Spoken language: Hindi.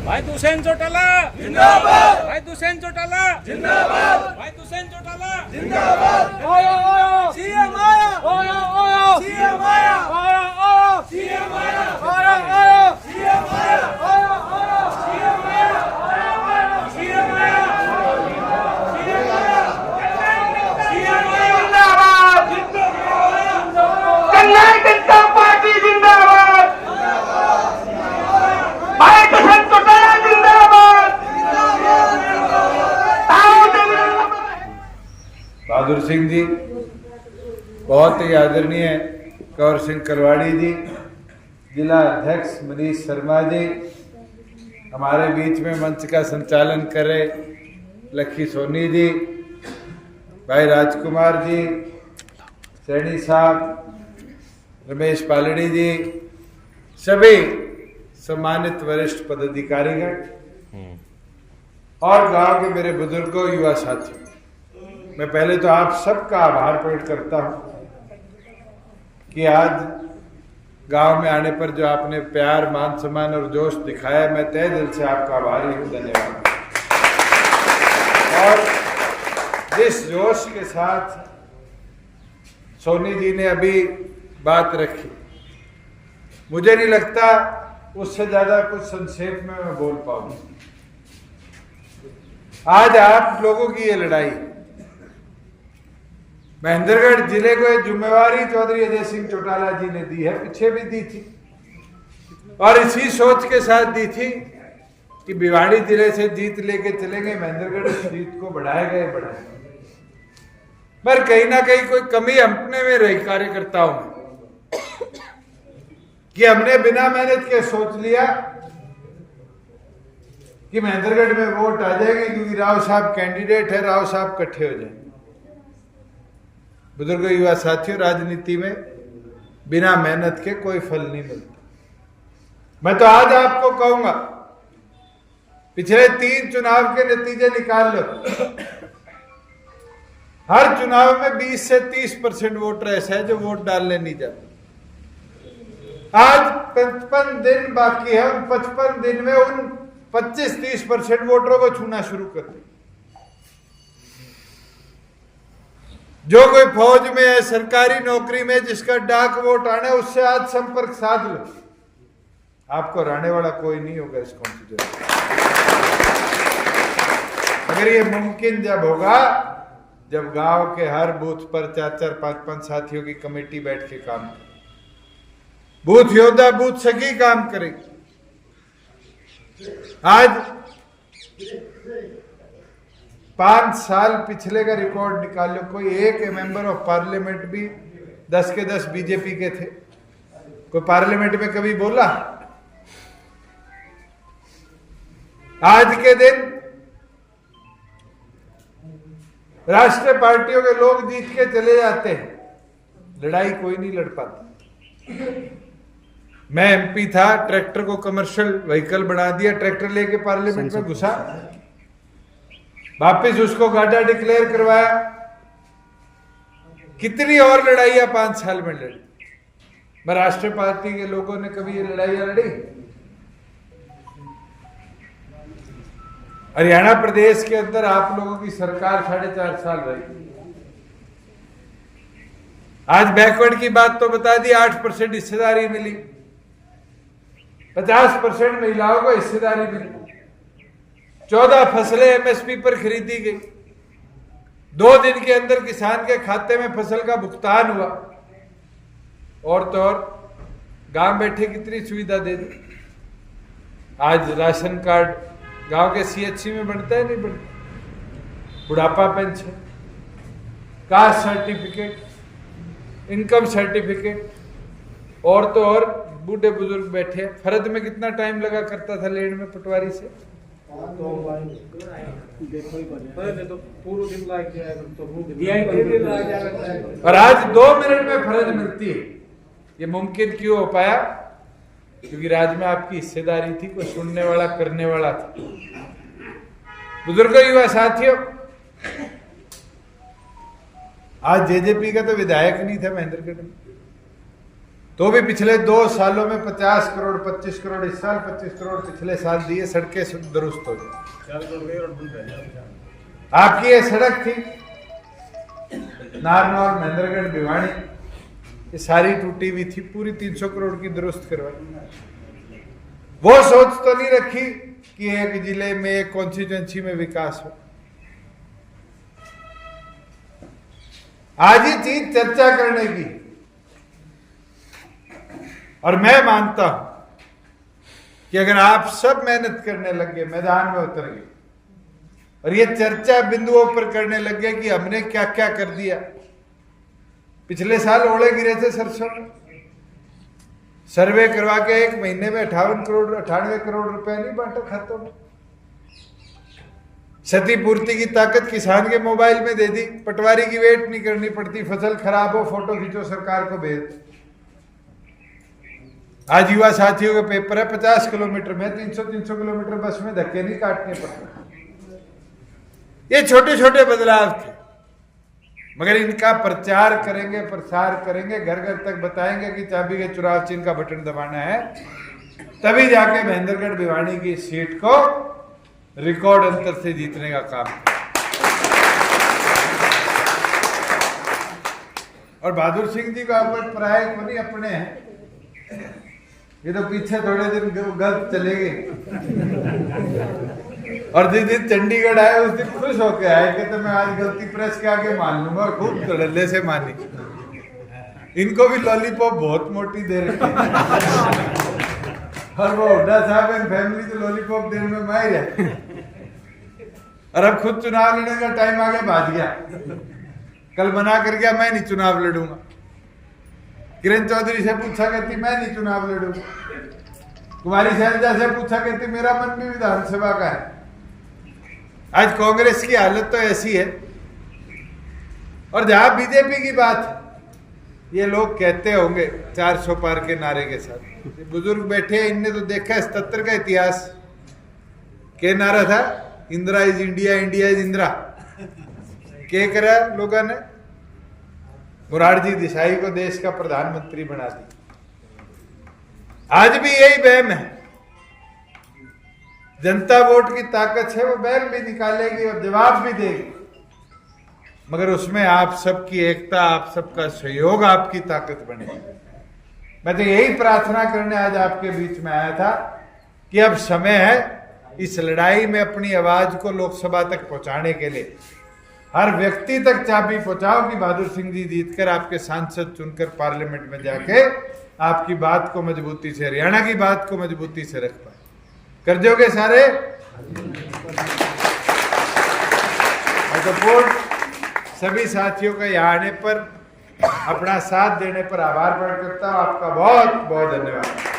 भाई दुष्यंत चौटाला जिंदाबाद, भाई दुष्यंत चौटाला जिंदाबाद, भाई दुष्यंत चौटाला जिंदाबाद। आया आया सीएम आया, आया आया सीएम आया, आया आया सीएम आया, आया आया सीएम आया, आया आया सीएम आया, आया आया सीएम आया, सीएम आया, सीएम आया जिंदाबाद, जिंदाबाद कल्याण जनता पार्टी जिंदाबाद, भाई दुष्यंत चौटाला जिंदाबाद। बहादुर सिंह जी, बहुत ही आदरणीय कंवर सिंह कलवाड़ी जी, जिला अध्यक्ष मनीष शर्मा जी, हमारे बीच में मंच का संचालन कर रहे लक्की सोनी जी, भाई राजकुमार जी, सैनी साहब, रमेश पालड़ी जी, सभी सम्मानित वरिष्ठ पदाधिकारीगण और गांव के मेरे बुजुर्गों, युवा साथियों, मैं पहले तो आप सबका आभार प्रकट करता हूं कि आज गांव में आने पर जो आपने प्यार, मान सम्मान और जोश दिखाया, मैं तहे दिल से आपका आभारी हूं। धन्यवाद। और जिस जोश के साथ सोनी जी ने अभी बात रखी, मुझे नहीं लगता उससे ज्यादा कुछ संक्षेप में मैं बोल पाऊंगा। आज आप लोगों की ये लड़ाई, महेंद्रगढ़ जिले को ये जिम्मेवारी चौधरी अजय सिंह चौटाला जी ने दी है, पीछे भी दी थी और इसी सोच के साथ दी थी कि भिवाड़ी जिले से जीत लेके चलेंगे, महेंद्रगढ़ सीट को बढ़ाएगा, पर कहीं ना कहीं कोई कमी अपने में रही कार्यकर्ताओं में कि हमने बिना मेहनत के सोच लिया कि महेंद्रगढ़ में वोट आ जाएंगे क्योंकि राव साहब कैंडिडेट है, राव साहब इकट्ठे हो जाएंगे। बुजुर्ग, युवा साथियों, राजनीति में बिना मेहनत के कोई फल नहीं मिलता। मैं तो आज आपको कहूंगा, पिछले 3 चुनाव के नतीजे निकाल लो, हर चुनाव में 20 से 30% वोटर ऐसा है जो वोट डालने नहीं जाते। आज 55 दिन बाकी है, उन 55 दिन में उन 25-30% वोटरों को छूना शुरू कर दे। जो कोई फौज में है, सरकारी नौकरी में, जिसका डाक वोट आना है, उससे आज संपर्क साध लो, आपको हराने वाला कोई नहीं होगा इस कॉन्स्टिट्यूशन। अगर ये मुमकिन जब होगा जब गांव के हर बूथ पर 4-4, 5-5 साथियों की कमेटी बैठ के काम करे, बूथ योद्धा बूथ सखी काम करेगी। आज 5 साल पिछले का रिकॉर्ड निकाल लो, कोई एक मेंबर ऑफ पार्लियामेंट भी 10 के 10 बीजेपी के थे, कोई पार्लियामेंट में कभी बोला? आज के दिन राष्ट्रीय पार्टियों के लोग जीत के चले जाते हैं, लड़ाई कोई नहीं लड़ पाता। मैं एमपी था, ट्रैक्टर को कमर्शियल व्हीकल बना दिया, ट्रैक्टर लेके पार्लियामेंट में घुसा, वापिस उसको गाड़ा डिक्लेयर करवाया। कितनी और लड़ाइयां 5 साल में लड़ी, मैं राष्ट्रीय पार्टी के लोगों ने कभी ये लड़ाइयां लड़ी? हरियाणा प्रदेश के अंदर आप लोगों की सरकार 4.5 साल रही। आज बैकवर्ड की बात तो बता दी, 8% हिस्सेदारी मिली, 50% महिलाओं को हिस्सेदारी मिली, 14 फसलें एमएसपी पर खरीदी गई, 2 दिन के अंदर किसान के खाते में फसल का भुगतान हुआ, और तो और गांव बैठे कितनी सुविधा दे दी। आज राशन कार्ड गांव के सीएचसी में बनता है, नहीं बनता, बुढ़ापा pension, caste certificate, income certificate, और तो और बूढ़े बुजुर्ग बैठे। फरद में कितना टाइम लगा करता था लेन में पटवारी से? और आज 2 मिनट में फरज मिलती है। ये मुमकिन क्यों हो पाया? क्योंकि राज्य में आपकी हिस्सेदारी थी, कोई सुनने वाला, करने वाला था। बुजुर्गों, युवा साथियों, आज जेजेपी का तो विधायक नहीं था महेंद्रगढ़ में, तो भी पिछले 2 सालों में 50 करोड़ 25 करोड़ इस साल 25 करोड़ पिछले साल दिए, सड़कें दुरुस्त हो गई। आपकी ये सड़क थी नारनौल महेंद्रगढ़ भिवानी, ये सारी टूटी हुई थी, पूरी 300 करोड़ की दुरुस्त करवाई। वो सोच तो नहीं रखी कि एक जिले में एक कॉन्स्टिट्यूएंसी में विकास हो। आज ये चीज चर्चा करने की, और मैं मानता हूं कि अगर आप सब मेहनत करने लग गए, मैदान में उतर गए और ये चर्चा बिंदुओं पर करने लग गए कि हमने क्या क्या कर दिया। पिछले साल ओले गिरे थे सरसों में, सर्वे करवा के 1 महीने में 98 करोड़ रुपए नहीं बांटा खातों में। क्षतिपूर्ति की ताकत किसान के मोबाइल में दे दी, पटवारी की वेट नहीं करनी पड़ती, फसल खराब हो फोटो खींचो सरकार को भेज। आज युवा साथियों के पेपर है 50 किलोमीटर में 300 किलोमीटर बस में धक्के नहीं काटने पड़ते। ये छोटे छोटे बदलाव थे, मगर इनका प्रचार करेंगे, प्रसार करेंगे, घर घर तक बताएंगे कि चाबी के चुनाव चिन्ह का बटन दबाना है, तभी जाके महेंद्रगढ़ भिवानी की सीट को रिकॉर्ड अंतर से जीतने का काम। और बहादुर सिंह जी का कोई पराये को नहीं, अपने हैं। ये तो पीछे थोड़े दिन गलत चले गए, और जिस दिन चंडीगढ़ आए उस दिन खुश होके आए कि तो मैं आज गलती प्रेस के आगे मान लूंगा, और खूब धड़ल्ले से मानी। इनको भी लॉलीपॉप बहुत मोटी दे रखी है, और वो हुड्डा साहब एंड फैमिली तो लॉलीपॉप देने में माहिर है। और अब खुद चुनाव लड़ने का टाइम आ गया, भाग गया। कल मना कर गया मैं नहीं चुनाव लड़ूंगा। किरण चौधरी से पूछा कहती मैं नहीं चुनाव लड़ूंगा। कुमारी शैलजा से पूछा कहती मेरा मन भी विधानसभा का है। आज कांग्रेस की हालत तो ऐसी है। और जहां बीजेपी की बात, ये लोग कहते होंगे 400 पार के नारे के साथ, बुजुर्ग बैठे हैं, इनने तो देखा है 77 का इतिहास। क्या नारा था? Indira is India, India is Indira. क्या करा लोगों ने? मोरारजी देसाई को देश का प्रधानमंत्री बना दी। आज भी यही बहम है। जनता वोट की ताकत है, वो बहम भी निकालेगी और जवाब भी देगी, मगर उसमें आप सबकी एकता, आप सबका सहयोग आपकी ताकत बनेगी। मैं तो यही प्रार्थना करने आज आपके बीच में आया था कि अब समय है इस लड़ाई में अपनी आवाज को लोकसभा तक पहुंचाने के लिए। हर व्यक्ति तक चाबी पहुंचाओ कि बहादुर सिंह जी जीतकर आपके सांसद चुनकर पार्लियामेंट में जाके आपकी बात को मजबूती से, हरियाणा की बात को मजबूती से रख पाए। कर दोगे सारे? सभी साथियों का यहाँ आने पर, अपना साथ देने पर आभार प्रकट करता हूँ। आपका बहुत बहुत धन्यवाद।